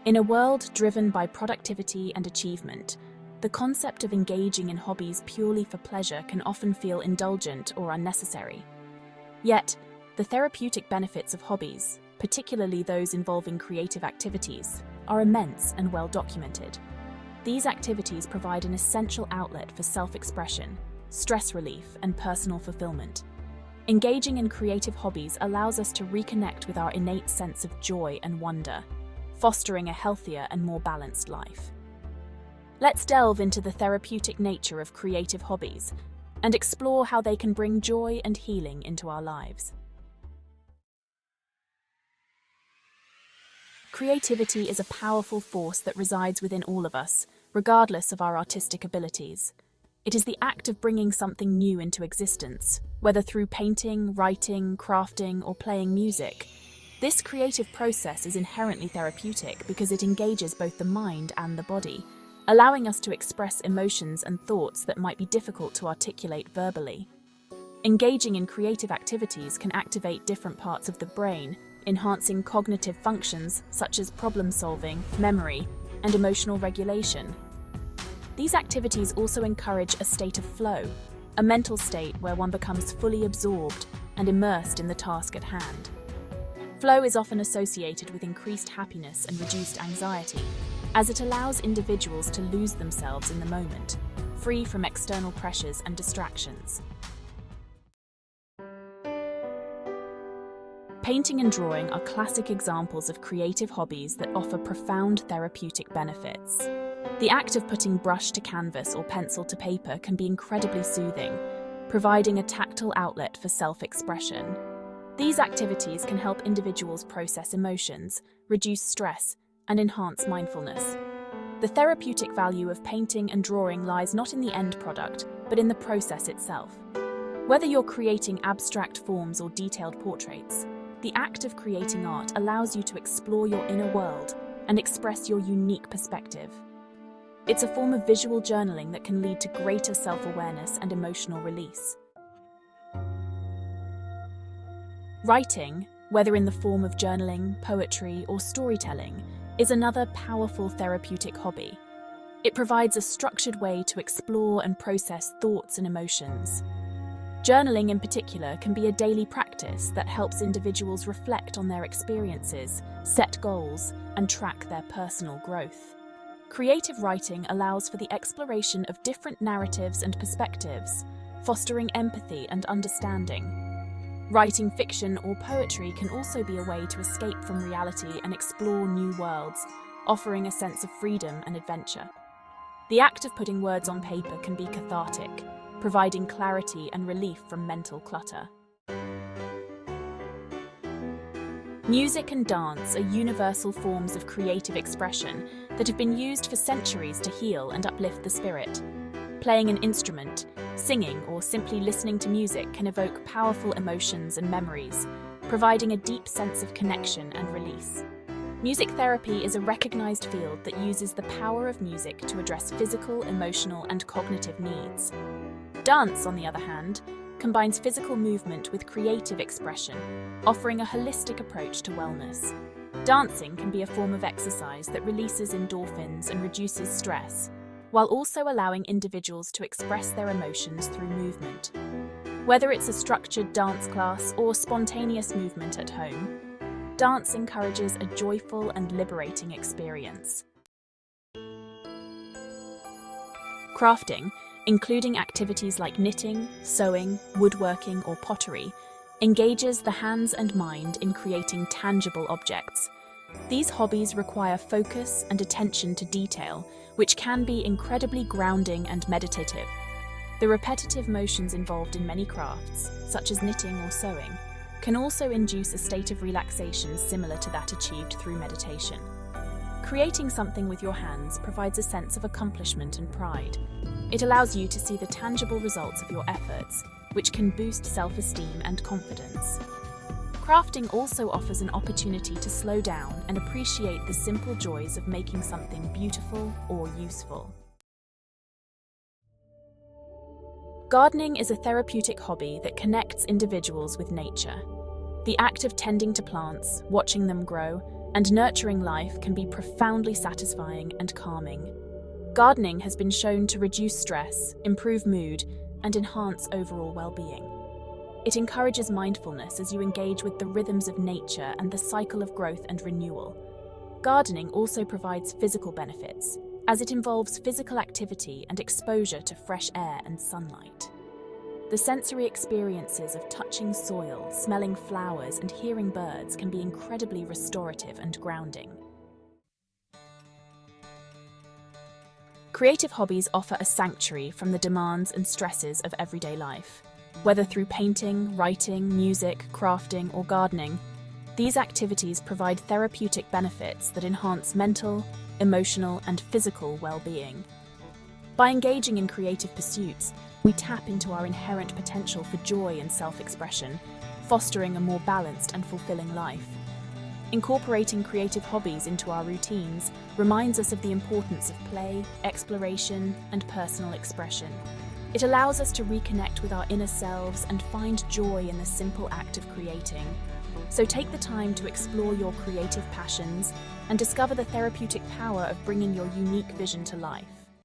In a world driven by productivity and achievement, the concept of engaging in hobbies purely for pleasure can often feel indulgent or unnecessary. Yet, the therapeutic benefits of hobbies, particularly those involving creative activities, are immense and well documented. These activities provide an essential outlet for self-expression, stress relief, and personal fulfillment. Engaging in creative hobbies allows us to reconnect with our innate sense of joy and wonder, fostering a healthier and more balanced life. Let's delve into the therapeutic nature of creative hobbies and explore how they can bring joy and healing into our lives. Creativity is a powerful force that resides within all of us, regardless of our artistic abilities. It is the act of bringing something new into existence, whether through painting, writing, crafting, or playing music. This creative process is inherently therapeutic because it engages both the mind and the body, allowing us to express emotions and thoughts that might be difficult to articulate verbally. Engaging in creative activities can activate different parts of the brain, enhancing cognitive functions such as problem-solving, memory, and emotional regulation. These activities also encourage a state of flow, a mental state where one becomes fully absorbed and immersed in the task at hand. Flow is often associated with increased happiness and reduced anxiety, as it allows individuals to lose themselves in the moment, free from external pressures and distractions. Painting and drawing are classic examples of creative hobbies that offer profound therapeutic benefits. The act of putting brush to canvas or pencil to paper can be incredibly soothing, providing a tactile outlet for self-expression. These activities can help individuals process emotions, reduce stress, and enhance mindfulness. The therapeutic value of painting and drawing lies not in the end product, but in the process itself. Whether you're creating abstract forms or detailed portraits, the act of creating art allows you to explore your inner world and express your unique perspective. It's a form of visual journaling that can lead to greater self-awareness and emotional release. Writing, whether in the form of journaling, poetry, or storytelling, is another powerful therapeutic hobby. It provides a structured way to explore and process thoughts and emotions. Journaling in particular can be a daily practice that helps individuals reflect on their experiences, set goals, and track their personal growth. Creative writing allows for the exploration of different narratives and perspectives, fostering empathy and understanding. Writing fiction or poetry can also be a way to escape from reality and explore new worlds, offering a sense of freedom and adventure. The act of putting words on paper can be cathartic, providing clarity and relief from mental clutter. Music and dance are universal forms of creative expression that have been used for centuries to heal and uplift the spirit. Playing an instrument, singing, or simply listening to music can evoke powerful emotions and memories, providing a deep sense of connection and release. Music therapy is a recognized field that uses the power of music to address physical, emotional, and cognitive needs. Dance, on the other hand, combines physical movement with creative expression, offering a holistic approach to wellness. Dancing can be a form of exercise that releases endorphins and reduces stress, while also allowing individuals to express their emotions through movement. Whether it's a structured dance class or spontaneous movement at home, dance encourages a joyful and liberating experience. Crafting, including activities like knitting, sewing, woodworking, or pottery, engages the hands and mind in creating tangible objects. These hobbies require focus and attention to detail, which can be incredibly grounding and meditative. The repetitive motions involved in many crafts, such as knitting or sewing, can also induce a state of relaxation similar to that achieved through meditation. Creating something with your hands provides a sense of accomplishment and pride. It allows you to see the tangible results of your efforts, which can boost self-esteem and confidence. Crafting also offers an opportunity to slow down and appreciate the simple joys of making something beautiful or useful. Gardening is a therapeutic hobby that connects individuals with nature. The act of tending to plants, watching them grow, and nurturing life can be profoundly satisfying and calming. Gardening has been shown to reduce stress, improve mood, and enhance overall well-being. It encourages mindfulness as you engage with the rhythms of nature and the cycle of growth and renewal. Gardening also provides physical benefits, as it involves physical activity and exposure to fresh air and sunlight. The sensory experiences of touching soil, smelling flowers, and hearing birds can be incredibly restorative and grounding. Creative hobbies offer a sanctuary from the demands and stresses of everyday life. Whether through painting, writing, music, crafting, or gardening, these activities provide therapeutic benefits that enhance mental, emotional, and physical well-being. By engaging in creative pursuits, we tap into our inherent potential for joy and self-expression, fostering a more balanced and fulfilling life. Incorporating creative hobbies into our routines reminds us of the importance of play, exploration, and personal expression. It allows us to reconnect with our inner selves and find joy in the simple act of creating. So take the time to explore your creative passions and discover the therapeutic power of bringing your unique vision to life.